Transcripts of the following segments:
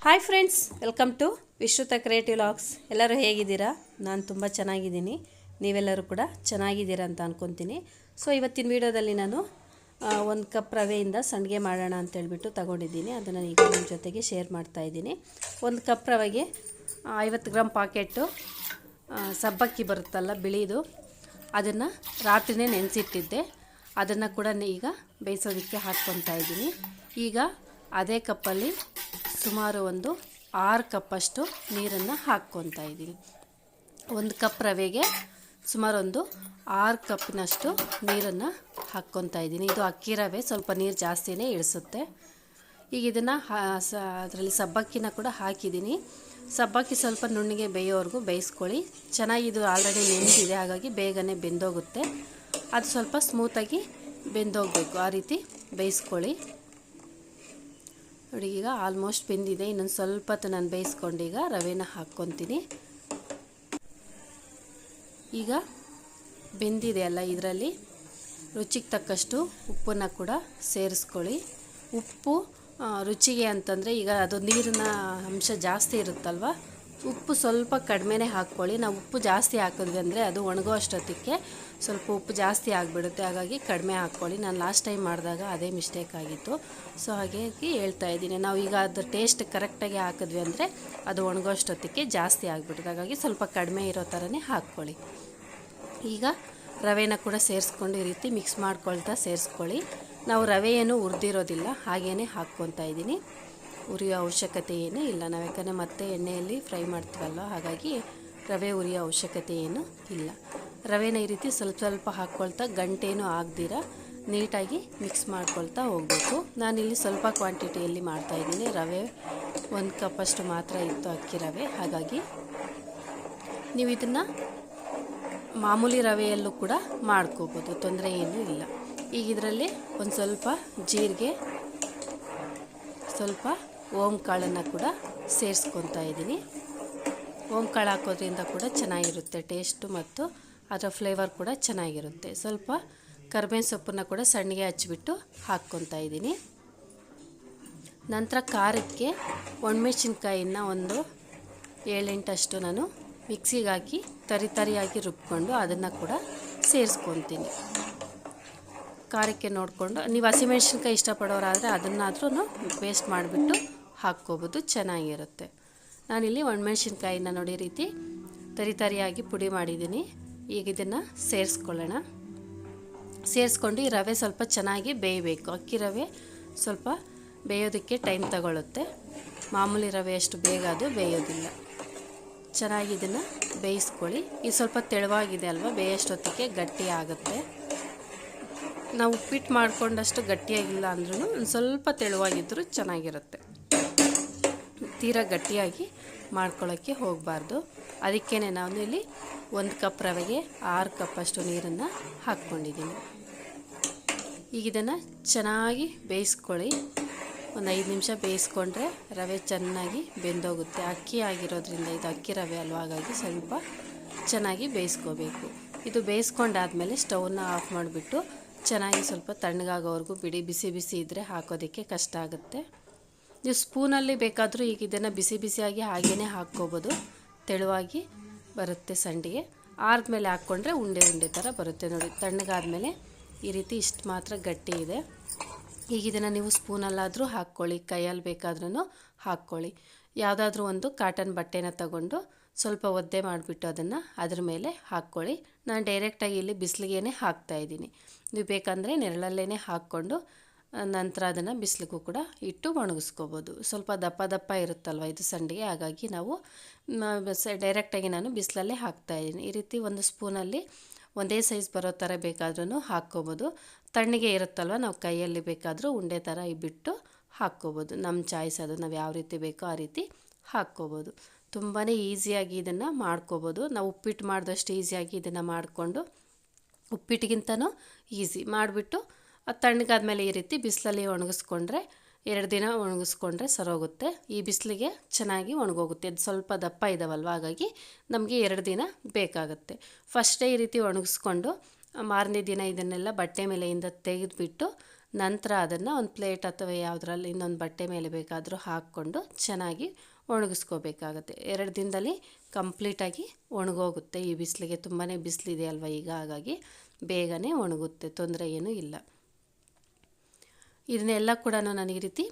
Hi friends, welcome to Vishruta creative logs. ಎಲ್ಲರೂ ಹೇಗಿದ್ದೀರಾ? ನಾನು ತುಂಬ ಚೆನ್ನಾಗಿದ್ದೀನಿ. ನೀವೆಲ್ಲರೂ ಕೂಡ ಚೆನ್ನಾಗಿದ್ದೀರಾ ಅಂತ ಅಂದ್ಕೊತೀನಿ. ಸೊ ಇವತ್ತಿನ ವಿಡಿಯೋದಲ್ಲಿ ನಾನು ಒಂದು ಕಪ್ ರವೆಯಿಂದ ಸಂಡಿಗೆ ಮಾಡೋಣ ಅಂತೇಳ್ಬಿಟ್ಟು ತಗೊಂಡಿದ್ದೀನಿ. ಅದನ್ನು ಈಗ ನಿಮ್ಮ ಜೊತೆಗೆ ಶೇರ್ ಮಾಡ್ತಾಯಿದ್ದೀನಿ. ಒಂದು ಕಪ್ ರವೆಗೆ 50 ಗ್ರಾಮ್ ಪಾಕೆಟು ಸಬ್ಬಕ್ಕಿ ಬರುತ್ತಲ್ಲ ಬಿಳಿದು, ಅದನ್ನು ರಾತ್ರಿನೇ ನೆನೆಸಿಟ್ಟಿದ್ದೆ. ಅದನ್ನು ಕೂಡ ಈಗ ಬೇಯಿಸೋದಕ್ಕೆ ಹಾಕ್ಕೊತಾ ಇದ್ದೀನಿ. ಈಗ ಅದೇ ಕಪ್ಪಲ್ಲಿ ಸುಮಾರು ಒಂದು 6 ಕಪ್ಪಷ್ಟು ನೀರನ್ನು ಹಾಕ್ಕೊತಾ ಇದ್ದೀನಿ. ಒಂದು ಕಪ್ ರವೆಗೆ ಸುಮಾರು ಒಂದು 6 ಕಪ್ಪಿನಷ್ಟು ನೀರನ್ನು ಹಾಕ್ಕೊತಾ ಇದ್ದೀನಿ. ಇದು ಅಕ್ಕಿ ರವೆ, ಸ್ವಲ್ಪ ನೀರು ಜಾಸ್ತಿನೇ ಇಳಿಸುತ್ತೆ. ಈಗ ಇದನ್ನು ಅದರಲ್ಲಿ ಸಬ್ಬಕ್ಕಿನ ಕೂಡ ಹಾಕಿದ್ದೀನಿ. ಸಬ್ಬಕ್ಕಿ ಸ್ವಲ್ಪ ನುಣ್ಣಗೆ ಬೇಯೋವರೆಗೂ ಬೇಯಿಸ್ಕೊಳ್ಳಿ. ಚೆನ್ನಾಗಿದು ಆಲ್ರೆಡಿ ನೆನೆದಿದೆ, ಹಾಗಾಗಿ ಬೇಗನೆ ಬೆಂದೋಗುತ್ತೆ. ಅದು ಸ್ವಲ್ಪ ಸ್ಮೂತಾಗಿ ಬೆಂದೋಗಬೇಕು, ಆ ರೀತಿ ಬೇಯಿಸ್ಕೊಳ್ಳಿ. ನೋಡಿ, ಈಗ ಆಲ್ಮೋಸ್ಟ್ ಬೆಂದಿದೆ. ಇನ್ನೊಂದು ಸ್ವಲ್ಪ ಹೊತ್ತು ನಾನು ಬೇಯಿಸ್ಕೊಂಡು ಈಗ ರವೆನ ಹಾಕ್ಕೊತೀನಿ. ಈಗ ಬೆಂದಿದೆ ಅಲ್ಲ, ಇದರಲ್ಲಿ ರುಚಿಗೆ ತಕ್ಕಷ್ಟು ಉಪ್ಪನ್ನು ಕೂಡ ಸೇರಿಸ್ಕೊಳ್ಳಿ. ಉಪ್ಪು ರುಚಿಗೆ ಅಂತಂದರೆ ಈಗ ಅದು ನೀರಿನ ಅಂಶ ಜಾಸ್ತಿ ಇರುತ್ತಲ್ವ, ಉಪ್ಪು ಸ್ವಲ್ಪ ಕಡಿಮೆನೇ ಹಾಕ್ಕೊಳ್ಳಿ. ನಾವು ಉಪ್ಪು ಜಾಸ್ತಿ ಹಾಕಿದ್ವಿ ಅಂದರೆ ಅದು ಒಣಗೋ ಅಷ್ಟೊತ್ತಿಗೆ ಸ್ವಲ್ಪ ಉಪ್ಪು ಜಾಸ್ತಿ ಆಗಿಬಿಡುತ್ತೆ, ಹಾಗಾಗಿ ಕಡಿಮೆ ಹಾಕ್ಕೊಳ್ಳಿ. ನಾನು ಲಾಸ್ಟ್ ಟೈಮ್ ಮಾಡಿದಾಗ ಅದೇ ಮಿಸ್ಟೇಕ್ ಆಗಿತ್ತು. ಸೊ ಹಾಗಾಗಿ ಹೇಳ್ತಾ ಇದ್ದೀನಿ, ನಾವು ಈಗ ಅದು ಟೇಸ್ಟ್ ಕರೆಕ್ಟಾಗಿ ಹಾಕಿದ್ವಿ ಅಂದರೆ ಅದು ಒಣಗೋ ಅಷ್ಟೊತ್ತಿಗೆ ಜಾಸ್ತಿ ಆಗಿಬಿಡುತ್ತೆ, ಹಾಗಾಗಿ ಸ್ವಲ್ಪ ಕಡಿಮೆ ಇರೋ ಥರನೇ ಹಾಕ್ಕೊಳ್ಳಿ. ಈಗ ರವೆನ ಕೂಡ ಸೇರಿಸ್ಕೊಂಡು ಈ ರೀತಿ ಮಿಕ್ಸ್ ಮಾಡ್ಕೊಳ್ತಾ ಸೇರಿಸ್ಕೊಳ್ಳಿ. ನಾವು ರವೆ ಏನು ಹುರಿದಿರೋದಿಲ್ಲ, ಹಾಗೇ ಹಾಕ್ಕೊತಾ ಇದ್ದೀನಿ. ಉರಿಯೋ ಅವಶ್ಯಕತೆ ಏನೂ ಇಲ್ಲ. ನಾವು ಯಾಕಂದರೆ ಮತ್ತೆ ಎಣ್ಣೆಯಲ್ಲಿ ಫ್ರೈ ಮಾಡ್ತೀವಲ್ಲ, ಹಾಗಾಗಿ ರವೆ ಉರಿಯೋ ಅವಶ್ಯಕತೆ ಏನೂ ಇಲ್ಲ. ರವೆನ ಈ ರೀತಿ ಸ್ವಲ್ಪ ಸ್ವಲ್ಪ ಹಾಕ್ಕೊಳ್ತಾ ಗಂಟೇನೂ ಆಗದಿರ ನೀಟಾಗಿ ಮಿಕ್ಸ್ ಮಾಡ್ಕೊಳ್ತಾ ಹೋಗಬೇಕು. ನಾನಿಲ್ಲಿ ಸ್ವಲ್ಪ ಕ್ವಾಂಟಿಟಿಯಲ್ಲಿ ಮಾಡ್ತಾಯಿದ್ದೀನಿ. ರವೆ 1 ಕಪ್ಪಷ್ಟು ಮಾತ್ರ ಇತ್ತು, ಅಕ್ಕಿ ರವೆ. ಹಾಗಾಗಿ ನೀವು ಇದನ್ನು ಮಾಮೂಲಿ ರವೆಯಲ್ಲೂ ಕೂಡ ಮಾಡ್ಕೋಬೋದು, ತೊಂದರೆ ಏನೂ ಇಲ್ಲ. ಈಗ ಇದರಲ್ಲಿ ಒಂದು ಸ್ವಲ್ಪ ಜೀರಿಗೆ, ಸ್ವಲ್ಪ ಓಂಕಾಳನ್ನು ಕೂಡ ಸೇರಿಸ್ಕೊತಾ ಇದ್ದೀನಿ. ಓಂಕಾಳು ಹಾಕೋದ್ರಿಂದ ಕೂಡ ಚೆನ್ನಾಗಿರುತ್ತೆ ಟೇಸ್ಟು, ಮತ್ತು ಅದರ ಫ್ಲೇವರ್ ಕೂಡ ಚೆನ್ನಾಗಿರುತ್ತೆ. ಸ್ವಲ್ಪ ಕರಿಬೇವಿನ ಸೊಪ್ಪನ್ನು ಕೂಡ ಸಣ್ಣಗೆ ಹಚ್ಚಿಬಿಟ್ಟು ಹಾಕ್ಕೊತಾ ಇದ್ದೀನಿ. ನಂತರ ಖಾರಕ್ಕೆ ಒಣಮೆಣಸಿನ್ಕಾಯಿನ ಒಂದು 7-8 ಅಷ್ಟು ನಾನು ಮಿಕ್ಸಿಗೆ ಹಾಕಿ ತರಿಯಾಗಿ ರುಬ್ಕೊಂಡು ಅದನ್ನು ಕೂಡ ಸೇರಿಸ್ಕೊತೀನಿ. ಖಾರಕ್ಕೆ ನೋಡಿಕೊಂಡು, ನೀವು ಹಸಿಮೆಣ್ಸಿನ್ಕಾಯಿ ಇಷ್ಟಪಡೋರಾದರೆ ಅದನ್ನಾದ್ರೂ ಪೇಸ್ಟ್ ಮಾಡಿಬಿಟ್ಟು ಹಾಕ್ಕೋಬೋದು, ಚೆನ್ನಾಗಿರುತ್ತೆ. ನಾನಿಲ್ಲಿ ಒಣಮೆಣ್ಸಿನ್ಕಾಯಿನ ನೋಡಿ ರೀತಿ ತರಿಯಾಗಿ ಪುಡಿ ಮಾಡಿದ್ದೀನಿ. ಈಗ ಇದನ್ನು ಸೇರಿಸ್ಕೊಳ್ಳೋಣ. ಸೇರಿಸ್ಕೊಂಡು ಈ ರವೆ ಸ್ವಲ್ಪ ಚೆನ್ನಾಗಿ ಬೇಯಬೇಕು. ಅಕ್ಕಿ ರವೆ ಸ್ವಲ್ಪ ಬೇಯೋದಕ್ಕೆ ಟೈಮ್ ತಗೊಳ್ಳುತ್ತೆ, ಮಾಮೂಲಿ ರವೆ ಅಷ್ಟು ಬೇಗ ಅದು ಬೇಯೋದಿಲ್ಲ. ಚೆನ್ನಾಗಿ ಇದನ್ನು ಬೇಯಿಸ್ಕೊಳ್ಳಿ. ಇದು ಸ್ವಲ್ಪ ತೆಳುವಾಗಿದೆ ಅಲ್ವಾ, ಬೇಯೋಷ್ಟೊತ್ತಿಗೆ ಗಟ್ಟಿ ಆಗುತ್ತೆ. ನಾವು ಉಪ್ಪಿಟ್ಟು ಮಾಡ್ಕೊಂಡಷ್ಟು ಗಟ್ಟಿಯಾಗಿಲ್ಲ ಅಂದ್ರೂ ಒಂದು ಸ್ವಲ್ಪ ತೆಳುವಾಗಿದ್ದರೂ ಚೆನ್ನಾಗಿರುತ್ತೆ. ತೀರಾ ಗಟ್ಟಿಯಾಗಿ ಮಾಡ್ಕೊಳ್ಳೋಕ್ಕೆ ಹೋಗಬಾರ್ದು. ಅದಕ್ಕೇ ನಾನು ಇಲ್ಲಿ 1 ಕಪ್ ರವೆಗೆ 6 ಕಪ್ಪಷ್ಟು ನೀರನ್ನು ಹಾಕ್ಕೊಂಡಿದ್ದೀನಿ. ಈಗ ಇದನ್ನು ಚೆನ್ನಾಗಿ ಬೇಯಿಸ್ಕೊಳ್ಳಿ. ಒಂದು 5 ನಿಮಿಷ ಬೇಯಿಸ್ಕೊಂಡ್ರೆ ರವೆ ಚೆನ್ನಾಗಿ ಬೆಂದೋಗುತ್ತೆ. ಅಕ್ಕಿ ಆಗಿರೋದ್ರಿಂದ ಇದು ಅಕ್ಕಿ ರವೆ ಅಲ್ವಾ, ಹಾಗಾಗಿ ಸ್ವಲ್ಪ ಚೆನ್ನಾಗಿ ಬೇಯಿಸ್ಕೋಬೇಕು. ಇದು ಬೇಯಿಸ್ಕೊಂಡಾದಮೇಲೆ ಸ್ಟವ್ನ ಆಫ್ ಮಾಡಿಬಿಟ್ಟು ಚೆನ್ನಾಗಿ ಸ್ವಲ್ಪ ತಣ್ಣಗಾಗೋವರೆಗೂ ಬಿಡಿ. ಬಿಸಿ ಬಿಸಿ ಇದ್ದರೆ ಹಾಕೋದಕ್ಕೆ ಕಷ್ಟ ಆಗುತ್ತೆ. ನೀವು ಸ್ಪೂನಲ್ಲಿ ಬೇಕಾದರೂ ಈಗ ಇದನ್ನು ಬಿಸಿ ಬಿಸಿಯಾಗಿ ಹಾಗೇ ಹಾಕ್ಕೋಬೋದು, ತೆಳುವಾಗಿ ಬರುತ್ತೆ ಸಂಡಿಗೆ. ಆದ್ಮೇಲೆ ಹಾಕ್ಕೊಂಡ್ರೆ ಉಂಡೆ ಉಂಡೆ ಥರ ಬರುತ್ತೆ. ನೋಡಿ, ತಣ್ಣಗಾದ್ಮೇಲೆ ಈ ರೀತಿ ಇಷ್ಟು ಮಾತ್ರ ಗಟ್ಟಿ ಇದೆ. ಈಗ ಇದನ್ನು ನೀವು ಸ್ಪೂನಲ್ಲಾದರೂ ಹಾಕ್ಕೊಳ್ಳಿ, ಕೈಯಲ್ಲಿ ಬೇಕಾದ್ರೂ ಹಾಕ್ಕೊಳ್ಳಿ. ಯಾವುದಾದ್ರೂ ಒಂದು ಕಾಟನ್ ಬಟ್ಟೆನ ತಗೊಂಡು ಸ್ವಲ್ಪ ಒದ್ದೆ ಮಾಡಿಬಿಟ್ಟು ಅದನ್ನು ಅದ್ರ ಮೇಲೆ ಹಾಕ್ಕೊಳ್ಳಿ. ನಾನು ಡೈರೆಕ್ಟಾಗಿ ಇಲ್ಲಿ ಬಿಸಿಲಿಗೆ ಹಾಕ್ತಾಯಿದ್ದೀನಿ. ನೀವು ಬೇಕಂದರೆ ನೆರಳಲ್ಲೇ ಹಾಕ್ಕೊಂಡು ನಂತರ ಅದನ್ನು ಬಿಸಿಲಿಗೂ ಕೂಡ ಇಟ್ಟು ಒಣಗಿಸ್ಕೋಬೋದು. ಸ್ವಲ್ಪ ದಪ್ಪ ದಪ್ಪ ಇರುತ್ತಲ್ವ ಇದು ಸಂಡಿಗೆ, ಹಾಗಾಗಿ ನಾವು ಡೈರೆಕ್ಟಾಗಿ ನಾನು ಬಿಸಿಲಲ್ಲೇ ಹಾಕ್ತಾಯಿದ್ದೀನಿ. ಈ ರೀತಿ ಒಂದು ಸ್ಪೂನಲ್ಲಿ ಒಂದೇ ಸೈಜ್ ಬರೋ ಥರ ಬೇಕಾದ್ರೂ ಹಾಕ್ಕೋಬೋದು. ತಣ್ಣಗೆ ಇರುತ್ತಲ್ವ, ನಾವು ಕೈಯಲ್ಲಿ ಬೇಕಾದರೂ ಉಂಡೆ ಥರ ಬಿಟ್ಟು ಹಾಕ್ಕೋಬೋದು. ನಮ್ಮ ಚಾಯ್ಸ್ ಅದು, ನಾವು ಯಾವ ರೀತಿ ಬೇಕೋ ಆ ರೀತಿ ಹಾಕ್ಕೋಬೋದು. ತುಂಬಾ ಈಸಿಯಾಗಿ ಇದನ್ನು ಮಾಡ್ಕೋಬೋದು. ನಾವು ಉಪ್ಪಿಟ್ಟು ಮಾಡಿದಷ್ಟು ಈಸಿಯಾಗಿ ಇದನ್ನು ಮಾಡಿಕೊಂಡು, ಉಪ್ಪಿಟ್ಟಿಗಿಂತನೂ ಈಸಿ ಮಾಡಿಬಿಟ್ಟು ಅದು ತಣ್ಣಗಾದ್ಮೇಲೆ ಈ ರೀತಿ ಬಿಸಿಲಲ್ಲಿ ಒಣಗಿಸ್ಕೊಂಡ್ರೆ 2 ದಿನ ಒಣಗಿಸ್ಕೊಂಡ್ರೆ ಸರೋಗುತ್ತೆ. ಈ ಬಿಸಿಲಿಗೆ ಚೆನ್ನಾಗಿ ಒಣಗೋಗುತ್ತೆ. ಇದು ಸ್ವಲ್ಪ ದಪ್ಪ ಇದ್ದಾವಲ್ವ, ಹಾಗಾಗಿ ನಮಗೆ 2 ದಿನ ಬೇಕಾಗುತ್ತೆ. ಫಸ್ಟ್ ಡೇ ಈ ರೀತಿ ಒಣಗಿಸ್ಕೊಂಡು ಮಾರನೇ ದಿನ ಇದನ್ನೆಲ್ಲ ಬಟ್ಟೆ ಮೇಲೆಯಿಂದ ತೆಗೆದುಬಿಟ್ಟು ನಂತರ ಅದನ್ನು ಒಂದು ಪ್ಲೇಟ್ ಅಥವಾ ಯಾವುದರಲ್ಲಿ ಇನ್ನೊಂದು ಬಟ್ಟೆ ಮೇಲೆ ಬೇಕಾದರೂ ಹಾಕ್ಕೊಂಡು ಚೆನ್ನಾಗಿ ಒಣಗಿಸ್ಕೋಬೇಕಾಗತ್ತೆ. 2 ದಿನದಲ್ಲಿ ಕಂಪ್ಲೀಟಾಗಿ ಒಣಗೋಗುತ್ತೆ. ಈ ಬಿಸಿಲಿಗೆ ತುಂಬಾ ಬಿಸಿಲಿದೆ ಅಲ್ವ ಈಗ, ಹಾಗಾಗಿ ಬೇಗನೆ ಒಣಗುತ್ತೆ, ತೊಂದರೆ ಏನೂ ಇಲ್ಲ. ಇದನ್ನೆಲ್ಲ ಕೂಡ ನಾನು ಈ ರೀತಿ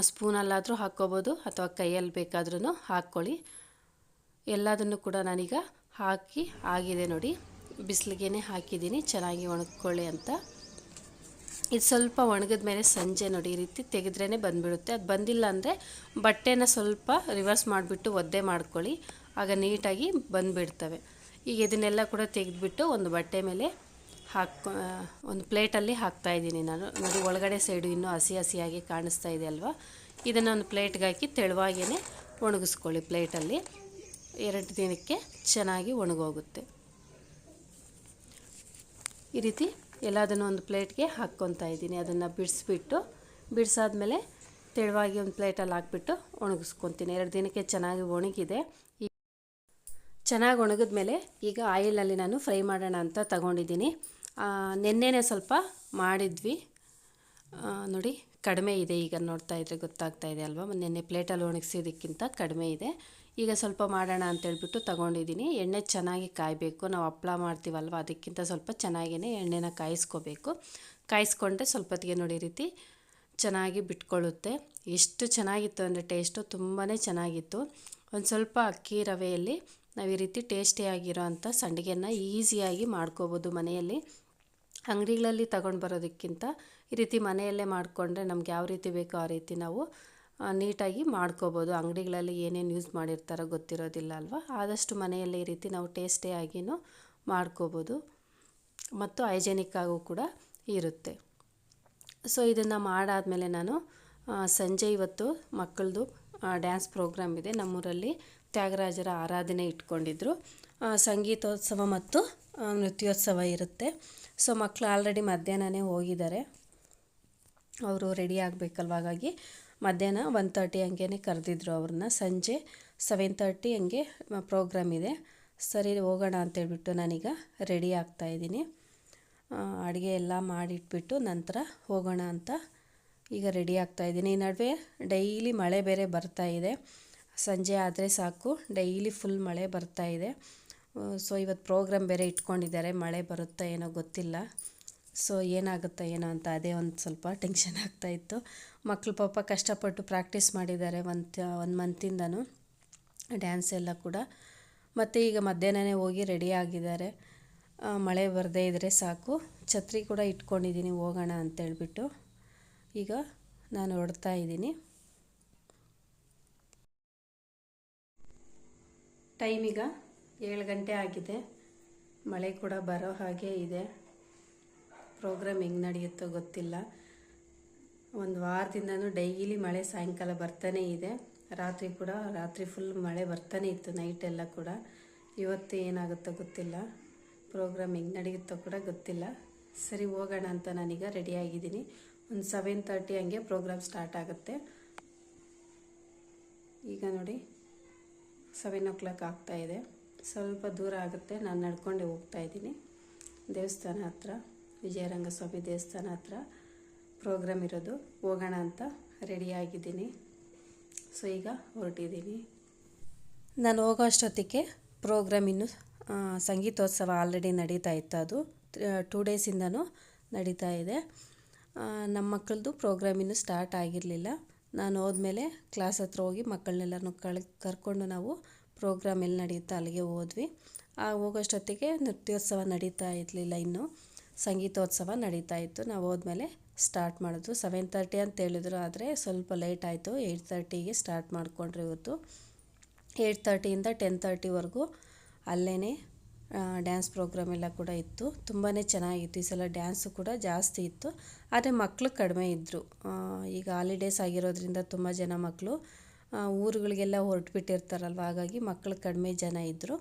ಸ್ಪೂನಲ್ಲಾದರೂ ಹಾಕ್ಕೋಬೋದು ಅಥವಾ ಕೈಯಲ್ಲಿ ಬೇಕಾದ್ರೂ ಹಾಕ್ಕೊಳ್ಳಿ. ಎಲ್ಲದನ್ನು ಕೂಡ ನಾನೀಗ ಹಾಕಿ ಆಗಿದೆ ನೋಡಿ, ಬಿಸಿಲಿಗೆ ಹಾಕಿದ್ದೀನಿ ಚೆನ್ನಾಗಿ ಒಣಗ್ಕೊಳ್ಳಿ ಅಂತ. ಇದು ಸ್ವಲ್ಪ ಒಣಗಿದ ಮೇಲೆ ಸಂಜೆ ನೋಡಿ ಈ ರೀತಿ ತೆಗೆದ್ರೇ ಬಂದುಬಿಡುತ್ತೆ. ಅದು ಬಂದಿಲ್ಲ ಅಂದರೆ ಬಟ್ಟೆನ ಸ್ವಲ್ಪ ರಿವರ್ಸ್ ಮಾಡಿಬಿಟ್ಟು ಒದ್ದೆ ಮಾಡ್ಕೊಳ್ಳಿ, ಆಗ ನೀಟಾಗಿ ಬಂದುಬಿಡ್ತವೆ. ಈಗ ಇದನ್ನೆಲ್ಲ ಕೂಡ ತೆಗೆದುಬಿಟ್ಟು ಒಂದು ಬಟ್ಟೆ ಮೇಲೆ ಒಂದು ಪ್ಲೇಟಲ್ಲಿ ಹಾಕ್ತಾಯಿದ್ದೀನಿ ನಾನು. ನೋಡಿ ಒಳಗಡೆ ಸೈಡು ಇನ್ನೂ ಹಸಿ ಹಸಿಯಾಗಿ ಕಾಣಿಸ್ತಾ ಇದೆ ಅಲ್ವಾ. ಇದನ್ನು ಒಂದು ಪ್ಲೇಟ್ಗೆ ಹಾಕಿ ತೆಳುವಾಗೇ ಒಣಗಿಸ್ಕೊಳ್ಳಿ ಪ್ಲೇಟಲ್ಲಿ. 2 ದಿನಕ್ಕೆ ಚೆನ್ನಾಗಿ ಒಣಗೋಗುತ್ತೆ. ಈ ರೀತಿ ಎಲ್ಲದನ್ನು ಒಂದು ಪ್ಲೇಟ್ಗೆ ಹಾಕ್ಕೊತಾ ಇದ್ದೀನಿ. ಅದನ್ನು ಬಿಡಿಸಾದ್ಮೇಲೆ ತೆಳುವಾಗಿ ಒಂದು ಪ್ಲೇಟಲ್ಲಿ ಹಾಕ್ಬಿಟ್ಟು ಒಣಗಿಸ್ಕೊತೀನಿ. 2 ದಿನಕ್ಕೆ ಚೆನ್ನಾಗಿ ಒಣಗಿದೆ. ಚೆನ್ನಾಗಿ ಒಣಗಿದ್ಮೇಲೆ ಈಗ ಆಯಿಲಲ್ಲಿ ನಾನು ಫ್ರೈ ಮಾಡೋಣ ಅಂತ ತಗೊಂಡಿದ್ದೀನಿ. ನೆನ್ನೆನೇ ಸ್ವಲ್ಪ ಮಾಡಿದ್ವಿ ನೋಡಿ, ಕಡಿಮೆ ಇದೆ. ಈಗ ನೋಡ್ತಾ ಇದ್ರೆ ಗೊತ್ತಾಗ್ತಾ ಇದೆ ಅಲ್ವಾ, ನೆನ್ನೆ ಪ್ಲೇಟಲ್ಲಿ ಒಣಗಿಸಿದ್ದಕ್ಕಿಂತ ಕಡಿಮೆ ಇದೆ. ಈಗ ಸ್ವಲ್ಪ ಮಾಡೋಣ ಅಂತೇಳ್ಬಿಟ್ಟು ತಗೊಂಡಿದ್ದೀನಿ. ಎಣ್ಣೆ ಚೆನ್ನಾಗಿ ಕಾಯಬೇಕು. ನಾವು ಹಪ್ಪಳ ಮಾಡ್ತೀವಲ್ವ, ಅದಕ್ಕಿಂತ ಸ್ವಲ್ಪ ಚೆನ್ನಾಗಿಯೇ ಎಣ್ಣೆನ ಕಾಯಿಸ್ಕೋಬೇಕು. ಕಾಯಿಸ್ಕೊಂಡ್ರೆ ಸ್ವಲ್ಪ ಹೊತ್ತಿಗೆ ನೋಡಿ ರೀತಿ ಚೆನ್ನಾಗಿ ಬಿಟ್ಕೊಳ್ಳುತ್ತೆ. ಎಷ್ಟು ಚೆನ್ನಾಗಿತ್ತು ಅಂದರೆ ಟೇಸ್ಟು ತುಂಬಾ ಚೆನ್ನಾಗಿತ್ತು. ಒಂದು ಸ್ವಲ್ಪ ಅಕ್ಕಿ ರವೆಯಲ್ಲಿ ನಾವು ಈ ರೀತಿ ಟೇಸ್ಟಿಯಾಗಿರೋ ಅಂಥ ಸಂಡಿಗೆಯನ್ನು ಈಸಿಯಾಗಿ ಮಾಡ್ಕೋಬೋದು ಮನೆಯಲ್ಲಿ. ಅಂಗಡಿಗಳಲ್ಲಿ ತಗೊಂಡು ಬರೋದಕ್ಕಿಂತ ಈ ರೀತಿ ಮನೆಯಲ್ಲೇ ಮಾಡಿಕೊಂಡ್ರೆ ನಮ್ಗೆ ಯಾವ ರೀತಿ ಬೇಕೋ ಆ ರೀತಿ ನಾವು ನೀಟಾಗಿ ಮಾಡ್ಕೋಬೋದು. ಅಂಗಡಿಗಳಲ್ಲಿ ಏನೇನು ಯೂಸ್ ಮಾಡಿರ್ತಾರೋ ಗೊತ್ತಿರೋದಿಲ್ಲ ಅಲ್ವಾ. ಆದಷ್ಟು ಮನೆಯಲ್ಲೇ ಈ ರೀತಿ ನಾವು ಟೇಸ್ಟಿಯಾಗಿಯೂ ಮಾಡ್ಕೋಬೋದು ಮತ್ತು ಹೈಜೆನಿಕ್ ಆಗೂ ಕೂಡ ಇರುತ್ತೆ. ಸೊ ಇದನ್ನು ಮಾಡಾದಮೇಲೆ ನಾನು ಸಂಜೆ ಇವತ್ತು ಮಕ್ಕಳದು ಡ್ಯಾನ್ಸ್ ಪ್ರೋಗ್ರಾಮ್ ಇದೆ. ನಮ್ಮೂರಲ್ಲಿ ತ್ಯಾಗರಾಜರ ಆರಾಧನೆ ಇಟ್ಕೊಂಡಿದ್ರು. ಸಂಗೀತೋತ್ಸವ ಮತ್ತು ನೃತ್ಯೋತ್ಸವ ಇರುತ್ತೆ. ಸೊ ಮಕ್ಕಳು ಆಲ್ರೆಡಿ ಮಧ್ಯಾಹ್ನನೇ ಹೋಗಿದ್ದಾರೆ, ಅವರು ರೆಡಿ ಆಗಬೇಕಲ್ವ, ಹಾಗಾಗಿ ಮಧ್ಯಾಹ್ನ 1:30 ಹಂಗೆ ಕರೆದಿದ್ರು ಅವ್ರನ್ನ. ಸಂಜೆ 7:30 ಹಂಗೆ ಪ್ರೋಗ್ರಾಮ್ ಇದೆ. ಸರಿ ಹೋಗೋಣ ಅಂತೇಳ್ಬಿಟ್ಟು ನಾನೀಗ ರೆಡಿ ಆಗ್ತಾಯಿದ್ದೀನಿ. ಅಡುಗೆ ಎಲ್ಲ ಮಾಡಿಟ್ಬಿಟ್ಟು ನಂತರ ಹೋಗೋಣ ಅಂತ ಈಗ ರೆಡಿ ಆಗ್ತಾಯಿದ್ದೀನಿ. ಈ ನಡುವೆ ಡೈಲಿ ಮಳೆ ಬೇರೆ ಬರ್ತಾಯಿದೆ. ಸಂಜೆ ಆದರೆ ಸಾಕು ಡೈಲಿ ಫುಲ್ ಮಳೆ ಬರ್ತಾಯಿದೆ. ಸೊ ಇವತ್ತು ಪ್ರೋಗ್ರಾಮ್ ಬೇರೆ ಇಟ್ಕೊಂಡಿದ್ದಾರೆ, ಮಳೆ ಬರುತ್ತಾ ಏನೋ ಗೊತ್ತಿಲ್ಲ. ಸೊ ಏನಾಗುತ್ತಾ ಏನೋ ಅಂತ ಅದೇ ಒಂದು ಸ್ವಲ್ಪ ಟೆನ್ಷನ್ ಆಗ್ತಾಯಿತ್ತು. ಮಕ್ಕಳು ಪಾಪ ಕಷ್ಟಪಟ್ಟು ಪ್ರಾಕ್ಟೀಸ್ ಮಾಡಿದ್ದಾರೆ ಒಂದು ಮಂತಿಂದನೂ ಡ್ಯಾನ್ಸ್ ಎಲ್ಲ ಕೂಡ. ಮತ್ತು ಈಗ ಮಧ್ಯಾಹ್ನನೇ ಹೋಗಿ ರೆಡಿ ಆಗಿದ್ದಾರೆ. ಮಳೆ ಬರದೇ ಇದ್ದರೆ ಸಾಕು. ಛತ್ರಿ ಕೂಡ ಇಟ್ಕೊಂಡಿದ್ದೀನಿ ಹೋಗೋಣ ಅಂತೇಳ್ಬಿಟ್ಟು. ಈಗ ನಾನು ಹೊರಡ್ತಾ ಇದ್ದೀನಿ. ಟೈಮ್ ಈಗ 7 ಗಂಟೆ ಆಗಿದೆ. ಮಳೆ ಕೂಡ ಬರೋ ಹಾಗೆ ಇದೆ. ಪ್ರೋಗ್ರಾಮ್ ಹೆಂಗೆ ನಡೆಯುತ್ತೋ ಗೊತ್ತಿಲ್ಲ. ಒಂದು ವಾರದಿಂದನೂ ಡೈಲಿ ಮಳೆ ಸಾಯಂಕಾಲ ಬರ್ತಾನೇ ಇದೆ. ರಾತ್ರಿ ಫುಲ್ ಮಳೆ ಬರ್ತಾನೆ ಇತ್ತು, ನೈಟೆಲ್ಲ ಕೂಡ. ಇವತ್ತು ಏನಾಗುತ್ತೋ ಗೊತ್ತಿಲ್ಲ, ಪ್ರೋಗ್ರಾಮ್ ಹೆಂಗೆ ನಡೆಯುತ್ತೋ ಕೂಡ ಗೊತ್ತಿಲ್ಲ. ಸರಿ ಹೋಗೋಣ ಅಂತ ನಾನೀಗ ರೆಡಿಯಾಗಿದ್ದೀನಿ. ಒಂದು 7:30 ಹಂಗೆ ಪ್ರೋಗ್ರಾಮ್ ಸ್ಟಾರ್ಟ್ ಆಗುತ್ತೆ. ಈಗ ನೋಡಿ 7 o'clock ಆಗ್ತಾಯಿದೆ. ಸ್ವಲ್ಪ ದೂರ ಆಗುತ್ತೆ, ನಾನು ನಡ್ಕೊಂಡೆ ಹೋಗ್ತಾಯಿದ್ದೀನಿ. ದೇವಸ್ಥಾನ ಹತ್ರ, ವಿಜಯರಂಗಸ್ವಾಮಿ ದೇವಸ್ಥಾನ ಹತ್ರ ಪ್ರೋಗ್ರಾಮ್ ಇರೋದು. ಹೋಗೋಣ ಅಂತ ರೆಡಿಯಾಗಿದ್ದೀನಿ. ಸೊ ಈಗ ಹೊರಟಿದ್ದೀನಿ. ನಾನು ಹೋಗೋ ಅಷ್ಟೊತ್ತಿಗೆ ಪ್ರೋಗ್ರಾಮ್ ಇನ್ನು ಸಂಗೀತೋತ್ಸವ ಆಲ್ರೆಡಿ ನಡೀತಾ ಇತ್ತು. ಅದು 2 ಡೇಸಿಂದನೂ ನಡೀತಾ ಇದೆ. ನಮ್ಮ ಮಕ್ಕಳದು ಪ್ರೋಗ್ರಾಮ್ ಇನ್ನೂ ಸ್ಟಾರ್ಟ್ ಆಗಿರಲಿಲ್ಲ. ನಾನು ಹೋದ್ಮೇಲೆ ಕ್ಲಾಸ್ ಹತ್ರ ಹೋಗಿ ಮಕ್ಕಳನ್ನೆಲ್ಲರೂ ಕರ್ಕೊಂಡು ನಾವು ಪ್ರೋಗ್ರಾಮ್ ಎಲ್ಲಿ ನಡೆಯುತ್ತಾ ಅಲ್ಲಿಗೆ ಹೋದ್ವಿ. ಹೋಗೋಷ್ಟೊತ್ತಿಗೆ ನೃತ್ಯೋತ್ಸವ ನಡೀತಾ ಇರಲಿಲ್ಲ, ಇನ್ನೂ ಸಂಗೀತೋತ್ಸವ ನಡೀತಾ ಇತ್ತು. ನಾವು ಹೋದ್ಮೇಲೆ ಸ್ಟಾರ್ಟ್ ಮಾಡಿದ್ರು. 7:30 ಅಂತ ಹೇಳಿದ್ರು, ಆದರೆ ಸ್ವಲ್ಪ ಲೇಟ್ ಆಯಿತು. 8:30ಗೆ ಸ್ಟಾರ್ಟ್ ಮಾಡಿಕೊಂಡ್ರು ಇವತ್ತು. 8:30ಇಂದ 10:30ವರೆಗೂ ಅಲ್ಲೇ ಡ್ಯಾನ್ಸ್ ಪ್ರೋಗ್ರಾಮ್ ಎಲ್ಲ ಕೂಡ ಇತ್ತು. ತುಂಬಾ ಚೆನ್ನಾಗಿತ್ತು. ಈ ಸಲ ಡ್ಯಾನ್ಸು ಕೂಡ ಜಾಸ್ತಿ ಇತ್ತು, ಆದರೆ ಮಕ್ಕಳು ಕಡಿಮೆ ಇದ್ದರು. ಈಗ ಹಾಲಿಡೇಸ್ ಆಗಿರೋದ್ರಿಂದ ತುಂಬ ಜನ ಮಕ್ಕಳು ಊರುಗಳಿಗೆಲ್ಲ ಹೊರಟುಬಿಟ್ಟಿರ್ತಾರಲ್ವ, ಹಾಗಾಗಿ ಮಕ್ಕಳು ಕಡಿಮೆ ಜನ ಇದ್ದರು.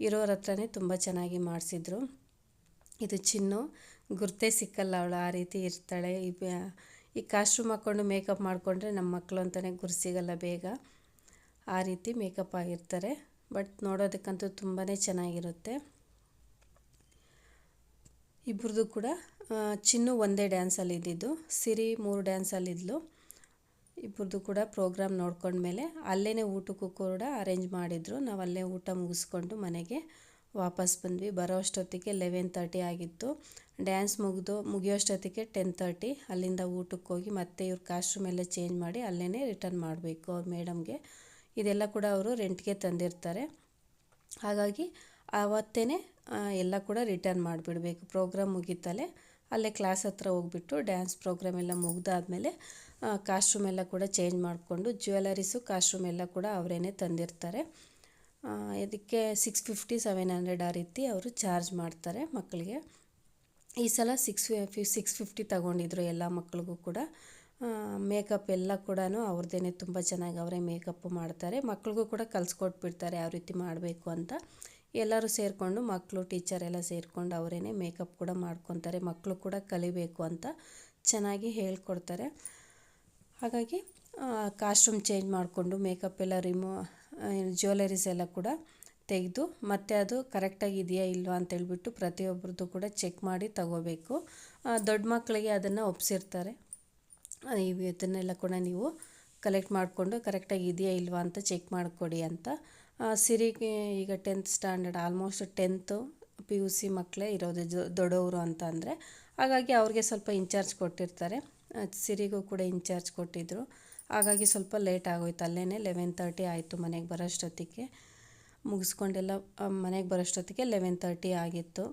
ಇರೋರ ಹತ್ರನೇ ತುಂಬ ಚೆನ್ನಾಗಿ ಮಾಡಿಸಿದ್ರು. ಇದು ಚಿನ್ನು ಗುರ್ತೇ ಸಿಕ್ಕಲ್ಲ ಅವಳು, ಆ ರೀತಿ ಇರ್ತಾಳೆ. ಈ ಕಾಸ್ಟ್ಯೂಮ್ ಹಾಕ್ಕೊಂಡು ಮೇಕಪ್ ಮಾಡಿಕೊಂಡ್ರೆ ನಮ್ಮ ಮಕ್ಕಳು ಅಂತಲೇ ಗುರ್ಸಿಗಲ್ಲ ಬೇಗ, ಆ ರೀತಿ ಮೇಕಪ್ ಆಗಿರ್ತಾರೆ. ಬಟ್ ನೋಡೋದಕ್ಕಂತೂ ತುಂಬಾ ಚೆನ್ನಾಗಿರುತ್ತೆ. ಇಬ್ಬರದು ಕೂಡ ಚಿನ್ನು ಒಂದೇ ಡ್ಯಾನ್ಸಲ್ಲಿ ಇದ್ದಿದ್ದು, ಸಿರಿ 3 ಡ್ಯಾನ್ಸಲ್ಲಿದ್ಲು. ಇಬ್ಬರದು ಕೂಡ ಪ್ರೋಗ್ರಾಮ್ ನೋಡ್ಕೊಂಡ್ಮೇಲೆ ಅಲ್ಲೇ ಊಟಕ್ಕೂ ಕೂಡ ಅರೇಂಜ್ ಮಾಡಿದರು. ನಾವು ಅಲ್ಲೇ ಊಟ ಮುಗಿಸ್ಕೊಂಡು ಮನೆಗೆ ವಾಪಸ್ ಬಂದ್ವಿ. ಬರೋ ಅಷ್ಟೊತ್ತಿಗೆ 11:30 ಆಗಿತ್ತು. ಡ್ಯಾನ್ಸ್ ಮುಗಿಯೋಷ್ಟೊತ್ತಿಗೆ 10:30. ಅಲ್ಲಿಂದ ಊಟಕ್ಕೆ ಹೋಗಿ ಮತ್ತೆ ಇವ್ರ ಕಾಸ್ಟ್ಯೂಮ್ ಎಲ್ಲ ಚೇಂಜ್ ಮಾಡಿ ಅಲ್ಲೇ ರಿಟರ್ನ್ ಮಾಡಬೇಕು ಅವ್ರ ಮೇಡಮ್ಗೆ. ಇದೆಲ್ಲ ಕೂಡ ಅವರು ರೆಂಟ್ಗೆ ತಂದಿರ್ತಾರೆ. ಹಾಗಾಗಿ ಆವತ್ತೇ ಎಲ್ಲ ಕೂಡ ರಿಟರ್ನ್ ಮಾಡಿಬಿಡಬೇಕು. ಪ್ರೋಗ್ರಾಮ್ ಮುಗೀತಲ್ಲೇ ಅಲ್ಲೇ ಕ್ಲಾಸ್ ಹತ್ರ ಹೋಗ್ಬಿಟ್ಟು ಡ್ಯಾನ್ಸ್ ಪ್ರೋಗ್ರಾಮ್ ಎಲ್ಲ ಮುಗ್ದಾದ್ಮೇಲೆ ಕಾಸ್ಟ್ಯೂಮ್ ಎಲ್ಲ ಕೂಡ ಚೇಂಜ್ ಮಾಡಿಕೊಂಡು ಜ್ಯುವೆಲರೀಸು ಕಾಸ್ಟ್ಯೂಮ್ ಎಲ್ಲ ಕೂಡ ಅವರೇನೆ ತಂದಿರ್ತಾರೆ. ಇದಕ್ಕೆ 650-700 ಆ ರೀತಿ ಅವರು ಚಾರ್ಜ್ ಮಾಡ್ತಾರೆ ಮಕ್ಕಳಿಗೆ. ಈ ಸಲ 650 ತಗೊಂಡಿದ್ರು ಎಲ್ಲ ಮಕ್ಕಳಿಗೂ ಕೂಡ. ಮೇಕಪ್ ಎಲ್ಲ ಕೂಡ ಅವ್ರದ್ದೇ ತುಂಬ ಚೆನ್ನಾಗಿ ಅವರೇ ಮೇಕಪ್ಪು ಮಾಡ್ತಾರೆ. ಮಕ್ಳಿಗೂ ಕೂಡ ಕಲಿಸ್ಕೊಟ್ಬಿಡ್ತಾರೆ ಯಾವ ರೀತಿ ಮಾಡಬೇಕು ಅಂತ. ಎಲ್ಲರೂ ಸೇರಿಕೊಂಡು ಮಕ್ಕಳು ಟೀಚರ್ ಎಲ್ಲ ಸೇರಿಕೊಂಡು ಅವರೇ ಮೇಕಪ್ ಕೂಡ ಮಾಡ್ಕೊತಾರೆ. ಮಕ್ಕಳು ಕೂಡ ಕಲಿಬೇಕು ಅಂತ ಚೆನ್ನಾಗಿ ಹೇಳ್ಕೊಡ್ತಾರೆ. ಹಾಗಾಗಿ ಕಾಸ್ಟ್ಯೂಮ್ ಚೇಂಜ್ ಮಾಡಿಕೊಂಡು ಮೇಕಪ್ ಎಲ್ಲ ಜ್ಯುವೆಲರೀಸ್ ಎಲ್ಲ ಕೂಡ ತೆಗೆದು ಮತ್ತೆ ಅದು ಕರೆಕ್ಟಾಗಿ ಇದೆಯಾ ಇಲ್ವಾ ಅಂತೇಳ್ಬಿಟ್ಟು ಪ್ರತಿಯೊಬ್ಬರದ್ದು ಕೂಡ ಚೆಕ್ ಮಾಡಿ ತಗೋಬೇಕು. ದೊಡ್ಡ ಮಕ್ಕಳಿಗೆ ಅದನ್ನು ಒಪ್ಸಿರ್ತಾರೆ, ಇದನ್ನೆಲ್ಲ ಕೂಡ ನೀವು ಕಲೆಕ್ಟ್ ಮಾಡಿಕೊಂಡು ಕರೆಕ್ಟಾಗಿ ಇದೆಯಾ ಇಲ್ವಾ ಅಂತ ಚೆಕ್ ಮಾಡಿಕೊಡಿ ಅಂತ. ಸಿರಿಗೆ ಈಗ 10th standard, almost 10th PUC ಮಕ್ಕಳೇ ಇರೋದು ದೊಡ್ಡವರು ಅಂತ ಅಂದರೆ, ಹಾಗಾಗಿ ಅವ್ರಿಗೆ ಸ್ವಲ್ಪ ಇನ್ಚಾರ್ಜ್ ಕೊಟ್ಟಿರ್ತಾರೆ. ಸಿರಿಗೂ ಕೂಡ ಇನ್ಚಾರ್ಜ್ ಕೊಟ್ಟಿದ್ದರು. ಹಾಗಾಗಿ ಸ್ವಲ್ಪ ಲೇಟ್ ಆಗೋಯ್ತು. ಅಲ್ಲೇ 11:30 ಆಯಿತು ಮನೆಗೆ ಬರೋಷ್ಟೊತ್ತಿಗೆ. ಮುಗಿಸ್ಕೊಂಡೆಲ್ಲ ಮನೆಗೆ ಬರೋಷ್ಟೊತ್ತಿಗೆ 11:30 ಆಗಿತ್ತು.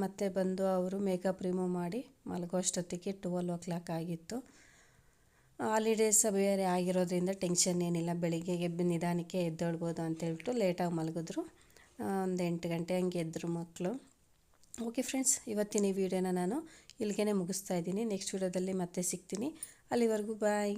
ಮತ್ತೆ ಬಂದು ಅವರು ಮೇಕಪ್ ರಿಮೂವ್ ಮಾಡಿ ಮಲಗೋ ಅಷ್ಟೊತ್ತಿಗೆ 12 o'clock ಆಗಿತ್ತು. ಹಾಲಿಡೇಸ್ ಬೇರೆ ಆಗಿರೋದ್ರಿಂದ ಟೆನ್ಷನ್ ಏನಿಲ್ಲ, ಬೆಳಿಗ್ಗೆ ನಿಧಾನಕ್ಕೆ ಎದ್ದೇಳ್ಬೋದು ಅಂತೇಳ್ಬಿಟ್ಟು ಲೇಟಾಗಿ ಮಲಗಿದ್ರು. ಒಂದು 8 ಗಂಟೆ ಹಂಗೆ ಎದ್ದರು ಮಕ್ಕಳು. ಓಕೆ ಫ್ರೆಂಡ್ಸ್, ಇವತ್ತಿನ ಈ ವಿಡಿಯೋನ ನಾನು ಇಲ್ಲಿಗೆ ಮುಗಿಸ್ತಾ ಇದ್ದೀನಿ. ನೆಕ್ಸ್ಟ್ ವಿಡಿಯೋದಲ್ಲಿ ಮತ್ತೆ ಸಿಗ್ತೀನಿ. ಅಲ್ಲಿವರೆಗೂ ಬಾಯ್.